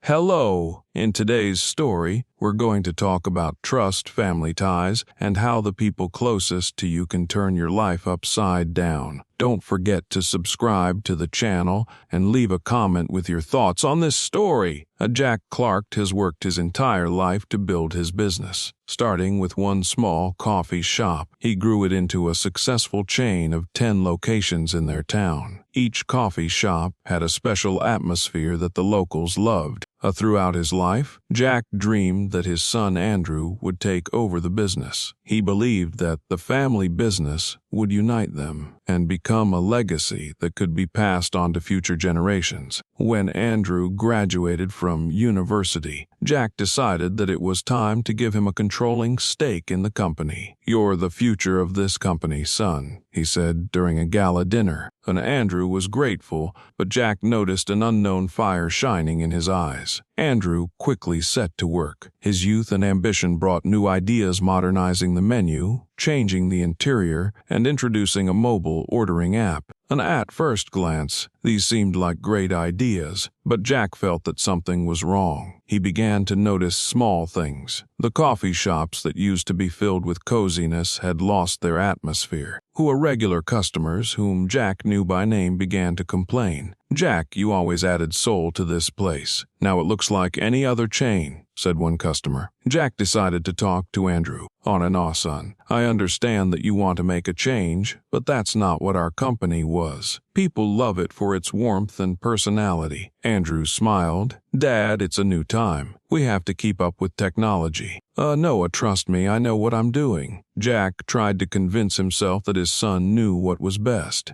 Hello! In today's story, we're going to talk about trust, family ties, and how the people closest to you can turn your life upside down. Don't forget to subscribe to the channel and leave a comment with your thoughts on this story. Jack Clark has worked his entire life to build his business. Starting with one small coffee shop, he grew it into a successful chain of 10 locations in their town. Each coffee shop had a special atmosphere that the locals loved. Throughout his life, Jack dreamed that his son Andrew would take over the business. He believed that the family business would unite them and become a legacy that could be passed on to future generations. When Andrew graduated from university, Jack decided that it was time to give him a controlling stake in the company. "You're the future of this company, son," he said during a gala dinner. And Andrew was grateful, but Jack noticed an unknown fire shining in his eyes. Andrew quickly set to work. His youth and ambition brought new ideas, modernizing the menu, changing the interior, and introducing a mobile ordering app. And at first glance, these seemed like great ideas, but Jack felt that something was wrong. He began to notice small things. The coffee shops that used to be filled with coziness had lost their atmosphere. Regular customers, whom Jack knew by name, began to complain. "Jack, you always added soul to this place. Now it looks like any other chain," said one customer. Jack decided to talk to Andrew. "On and off, son. I understand that you want to make a change, but that's not what our company was. People love it for its warmth and personality." Andrew smiled. "Dad, it's a new time. We have to keep up with technology." "Noah, trust me, I know what I'm doing." Jack tried to convince himself that his son knew what was best.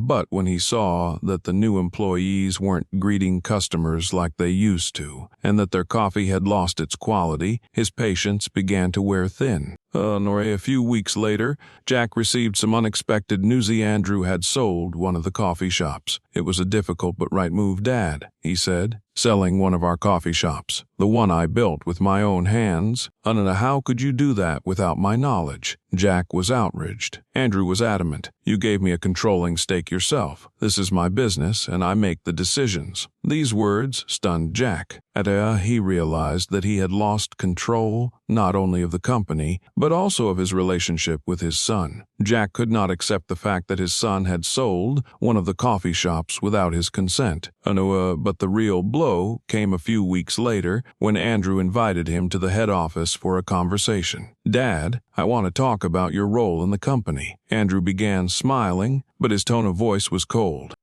But when he saw that the new employees weren't greeting customers like they used to, and that their coffee had lost its quality, his patience began to wear thin. A few weeks later, Jack received some unexpected news. Andrew had sold one of the coffee shops. "It was a difficult but right move, Dad," he said. "Selling one of our coffee shops, the one I built with my own hands. How could you do that without my knowledge?" Jack was outraged. Andrew was adamant. "You gave me a controlling stake yourself. This is my business, and I make the decisions." These words stunned Jack. He realized that he had lost control not only of the company, but also of his relationship with his son. Jack could not accept the fact that his son had sold one of the coffee shops without his consent. But the real blow came a few weeks later when Andrew invited him to the head office for a conversation. "Dad, I want to talk about your role in the company." Andrew began smiling, but his tone of voice was cold.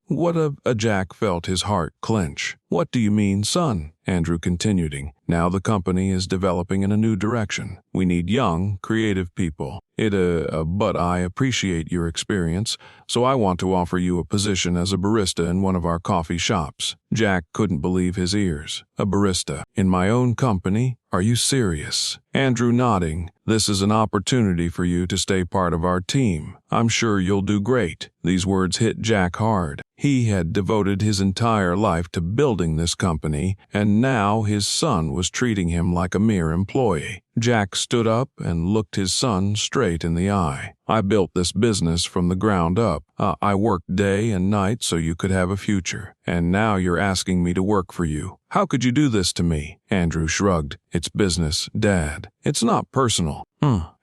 Jack felt his heart clench. "What do you mean, son?" Andrew continued. "Now the company is developing in a new direction. We need young, creative people. But I appreciate your experience, so I want to offer you a position as a barista in one of our coffee shops." Jack couldn't believe his ears. "A barista? In my own company? Are you serious?" Andrew nodding. "This is an opportunity for you to stay part of our team. I'm sure you'll do great." These words hit Jack hard. He had devoted his entire life to building this company, and now his son was treating him like a mere employee. Jack stood up and looked his son straight in the eye. "I built this business from the ground up. I worked day and night so you could have a future. And now you're asking me to work for you. How could you do this to me?" Andrew shrugged. "It's business, Dad. It's not personal."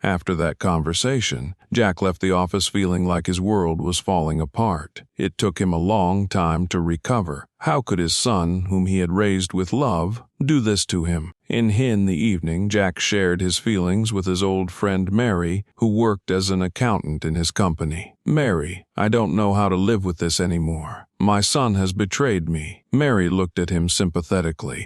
After that conversation, Jack left the office feeling like his world was falling apart. It took him a long time to recover. How could his son, whom he had raised with love, do this to him? In the evening, Jack shared his feelings with his old friend Mary, who worked as an accountant in his company. "Mary, I don't know how to live with this anymore. My son has betrayed me." Mary looked at him sympathetically.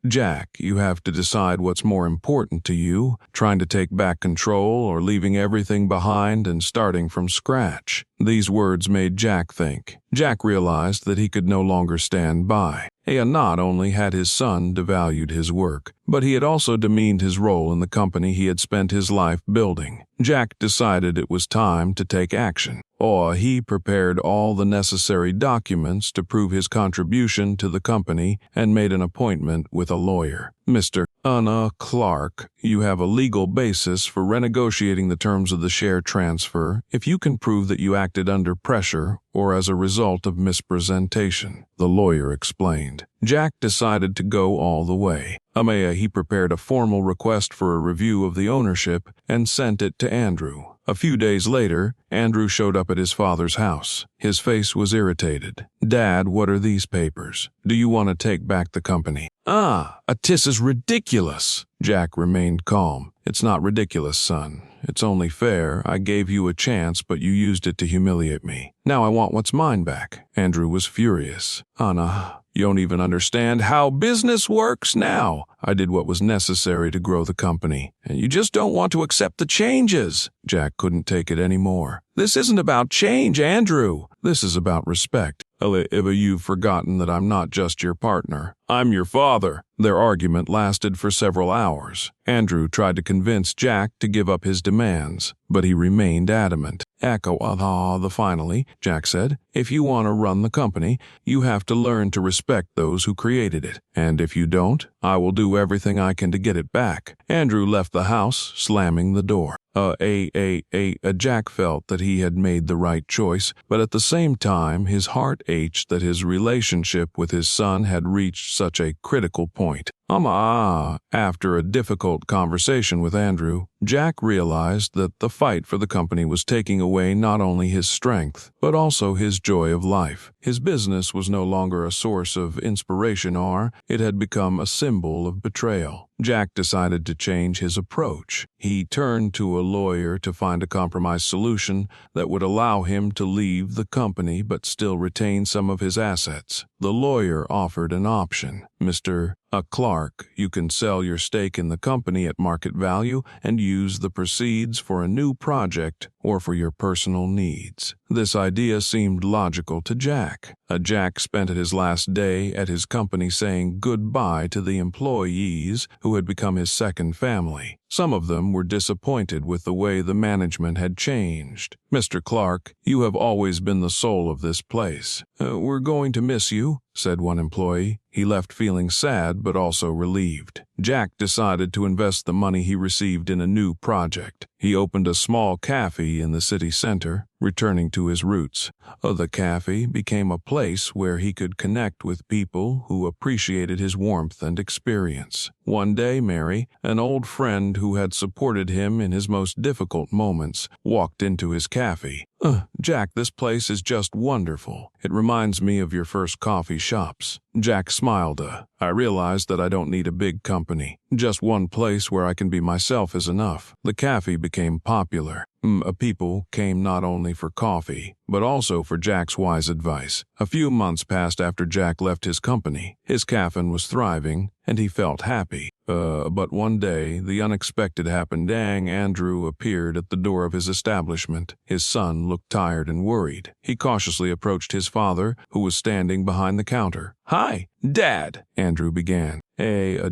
Jack, you have to decide what's more important to you, trying to take back control or leaving everything behind and starting from scratch." These words made Jack think. Jack realized that he could no longer stand by. Not only had his son devalued his work, but he had also demeaned his role in the company he had spent his life building. Jack decided it was time to take action. He prepared all the necessary documents to prove his contribution to the company and made an appointment with a lawyer. "Mr. Anna Clark, you have a legal basis for renegotiating the terms of the share transfer if you can prove that you acted under pressure or as a result of mispresentation, the lawyer explained. Jack decided to go all the way. He prepared a formal request for a review of the ownership and sent it to Andrew. A few days later, Andrew showed up at his father's house. His face was irritated. "Dad, what are these papers? Do you want to take back the company?" "This is ridiculous." Jack remained calm. "It's not ridiculous, son. It's only fair. I gave you a chance, but you used it to humiliate me. Now I want what's mine back." Andrew was furious. "Anna, you don't even understand how business works now. I did what was necessary to grow the company, and you just don't want to accept the changes." Jack couldn't take it anymore. "This isn't about change, Andrew. This is about respect. You've forgotten that I'm not just your partner. I'm your father." Their argument lasted for several hours. Andrew tried to convince Jack to give up his demands, but he remained adamant. Finally, Jack said, "If you want to run the company, you have to learn to respect those who created it. And if you don't, I will do everything I can to get it back." Andrew left the house, slamming the door. Jack felt that he had made the right choice, but at the same time his heart ached that his relationship with his son had reached such a critical point. After a difficult conversation with Andrew, Jack realized that the fight for the company was taking away not only his strength, but also his joy of life. His business was no longer a source of inspiration, it had become a symbol of betrayal. Jack decided to change his approach. He turned to a lawyer to find a compromise solution that would allow him to leave the company but still retain some of his assets. The lawyer offered an option. "Mr. Clark, you can sell your stake in the company at market value and use the proceeds for a new project or for your personal needs." This idea seemed logical to Jack. Jack spent his last day at his company saying goodbye to the employees who had become his second family. Some of them were disappointed with the way the management had changed. "Mr. Clark, you have always been the soul of this place. We're going to miss you," said one employee. He left feeling sad but also relieved. Jack decided to invest the money he received in a new project. He opened a small cafe in the city center, returning to his roots. The cafe became a place where he could connect with people who appreciated his warmth and experience. One day, Mary, an old friend who had supported him in his most difficult moments, walked into his cafe. "Jack, this place is just wonderful. It reminds me of your first coffee shops." Jack smiled. "I realized that I don't need a big company. Just one place where I can be myself is enough." The cafe became popular. People came not only for coffee, but also for Jack's wise advice. A few months passed after Jack left his company. His cafe was thriving, and he felt happy. But one day, the unexpected happened. Andrew appeared at the door of his establishment. His son looked tired and worried. He cautiously approached his father, who was standing behind the counter. "Hi, Dad," Andrew began.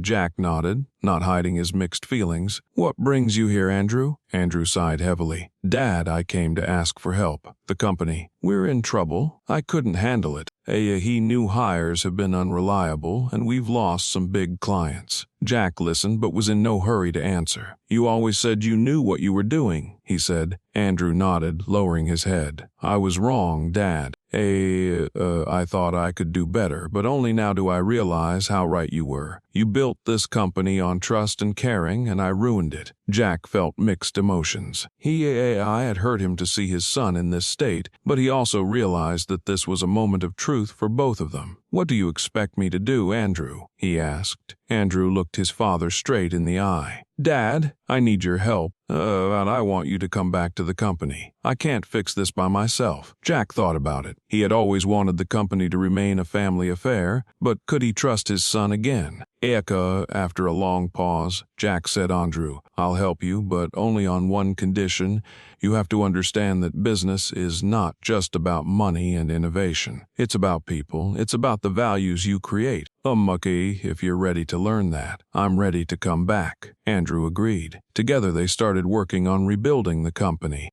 Jack nodded, not hiding his mixed feelings. "What brings you here, Andrew?" Andrew sighed heavily. "Dad, I came to ask for help. The company, we're in trouble. I couldn't handle it. New hires have been unreliable, and we've lost some big clients." Jack listened but was in no hurry to answer. "You always said you knew what you were doing," he said. Andrew nodded, lowering his head. "I was wrong, Dad. I thought I could do better, but only now do I realize how right you were. You built this company on trust and caring, and I ruined it." Jack felt mixed emotions. I had hurt him to see his son in this state, but he also realized that this was a moment of truth for both of them. "What do you expect me to do, Andrew?" he asked. Andrew looked his father straight in the eye. "Dad, I need your help, and I want you to come back to the company. I can't fix this by myself." Jack thought about it. He had always wanted the company to remain a family affair, but could he trust his son again? After a long pause, Jack said, "Andrew, I'll help you, but only on one condition. You have to understand that business is not just about money and innovation. It's about people. It's about the values you create. If you're ready to learn that, I'm ready to come back." Andrew agreed. Together they started working on rebuilding the company.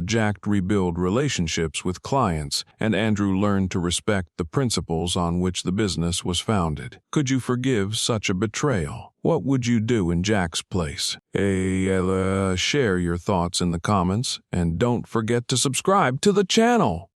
Jack rebuilt relationships with clients, and Andrew learned to respect the principles on which the business was founded. "Could you forgive such a betrayal? What would you do in Jack's place? Share your thoughts in the comments, and don't forget to subscribe to the channel.